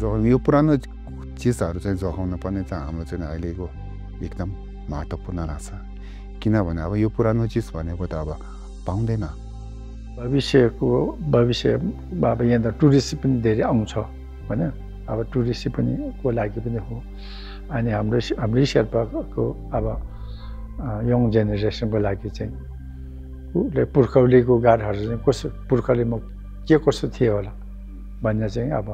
जोगाउनु यो पुरानो चिजहरू चाहिँ जोगाउन पर्ने चाहिँ हाम्रो चाहिँ अहिलेको एकदम महत्त्वपूर्ण लाग्छ किनभने अब यो पुरानो चिज भनेको त अब पाउँदैन भविष्य अब यहाँ त टुरिस्ट पनि धेरै आउँछ होइन अब टुरिस्ट पनि को लागि पनि हो अनि हाम्रो शेर्पाको अब यङ जेनेरेसनको लागि चाहिँ उसले पुर्खौलीको गाडहरू चाहिँ कसो पुर्खौलीमा के कसो थियो होला भन्ने चाहिँ अब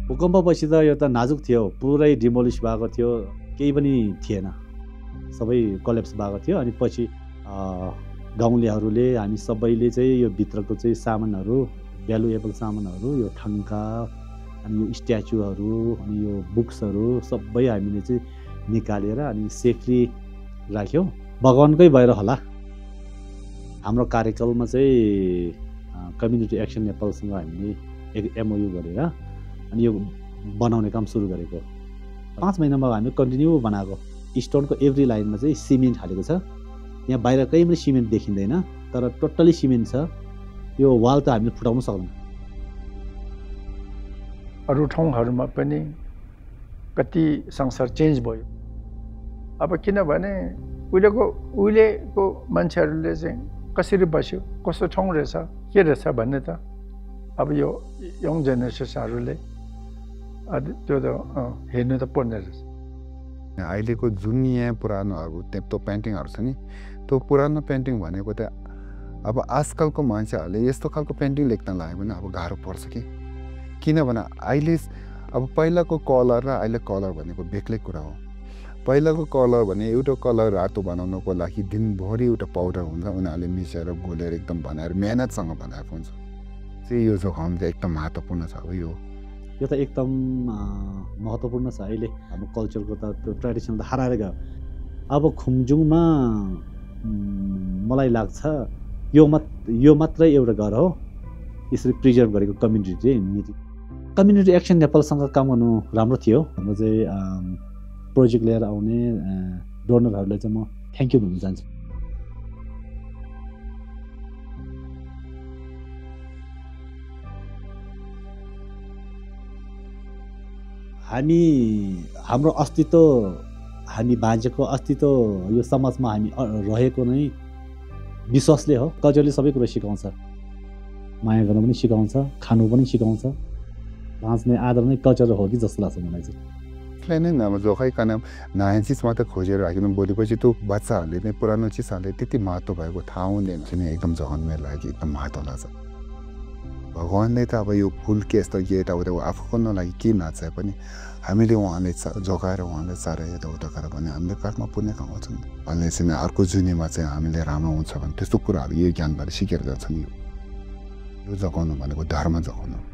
भूकम्पपछि त यो त नाजुक थियो पुरै डिमोलिस भएको थियो केही पनि थिएन सबै कलेप्स भएको थियो अनि पछि गाउँलेहरूले हामी सबैले चाहिँ यो भित्रको चाहिँ सामानहरू भ्यालुएबल सामानहरू यो ठङ्का अनि यो स्ट्याचुहरू अनि यो बुक्सहरू सबै हामीले चाहिँ निकालेर अनि सेफली राख्यौँ भगवानकै भएर होला हाम्रो कार्यकालमा चाहिँ कम्युनिटी एक्सन नेपालसँग हामीले एक एमओयू गरेर अनि यो बनाउने काम सुरु गरेको 5 महिनामा हामी कन्टिन्यू बनाएको स्टोनको एभ्री लाइनमा चाहिँ सिमेन्ट हालेको छ यहाँ बाहिर कहीँ पनि सिमेन्ट देखिँदैन तर टोटली सिमेन्ट छ यो वाल त हामीले फुटाउन सक्दैन अरू ठाउँहरूमा पनि कति संसार चेन्ज भयो अब किनभने उहिलेको मान्छेहरूले चाहिँ कसरी बस्यो कस्तो ठाउँ रहेछ के रहेछ भन्ने त अब यो यङ जेनेरेसनहरूले त्यो त हेर्नु त पर्ने रहेछ अहिलेको जुन यहाँ पुरानो अब त्यो पेन्टिङहरू छ नि त्यो पुरानो पेन्टिङ भनेको त अब आजकलको मान्छेहरूले यस्तो खालको पेन्टिङ लेख्न लाग्यो भने अब गाह्रो पर्छ किनभने अहिले अब पहिलाको कलर र अहिले कलर भनेको बेग्लै कुरा हो पहिलाको कलर भने एउटा कलर रातो बनाउनको लागि दिनभरि एउटा पाउडर हुन्छ उनीहरूले मिसाएर घोलेर एकदम बनाएर मेहनतसँग बनाएको हुन्छ चाहिँ यो जोगाउनु चाहिँ एकदम महत्त्वपूर्ण छ अब यो त एकदम महत्त्वपूर्ण छ अहिले हाम्रो कल्चरको त त्यो ट्रेडिसन त हराएर गयो अब खुम्जुङमा मलाई लाग्छ यो मात्रै एउटा घर हो यसरी प्रिजर्भ गरेको कम्युनिटी एक्सन नेपालसँग काम गर्नु राम्रो थियो हाम्रो चाहिँ प्रोजेक्ट लिएर आउने डोनरहरूलाई चाहिँ म थ्याङ्क यू भन्न चाहन्छु हाम्रो अस्तित्व हामी बाँचेको अस्तित्व यो समाजमा हामी रहेको नै विश्वासले हो कल्चरले सबै कुरा सिकाउँछ माया गर्न पनि सिकाउँछ खानु पनि सिकाउँछ बाँच्ने आदर नै कल्चर हो कि जस्तो लाग्छ मलाई चाहिँ त्यसलाई नै अब जोगाइकन नयाँ चिज मात्रै खोजेर राख्नु भोलिपछि त्यो बच्चाहरूले नै पुरानो चिजहरूले त्यति महत्त्व भएको थाहा हुँदैन चाहिँ एकदम जोगाउनु मेरो लागि एकदम महत्त्व लाग्छ भगवान्ले त अब यो फुल के यस्तो यताउता आफूको लागि के नाच्छ पनि हामीले उहाँले जोगाएर उहाँले चारेर यताउता गरेर भने हामीले कर्म पुण्य कमाउँछौँ भन्ने चाहिँ अर्को जुनीमा चाहिँ हामीले राम्रो हुन्छ भने त्यस्तो कुराहरू यो ज्ञानबाट सिकेर जान्छन् यो जोगाउनु भनेको धर्म जोगाउनु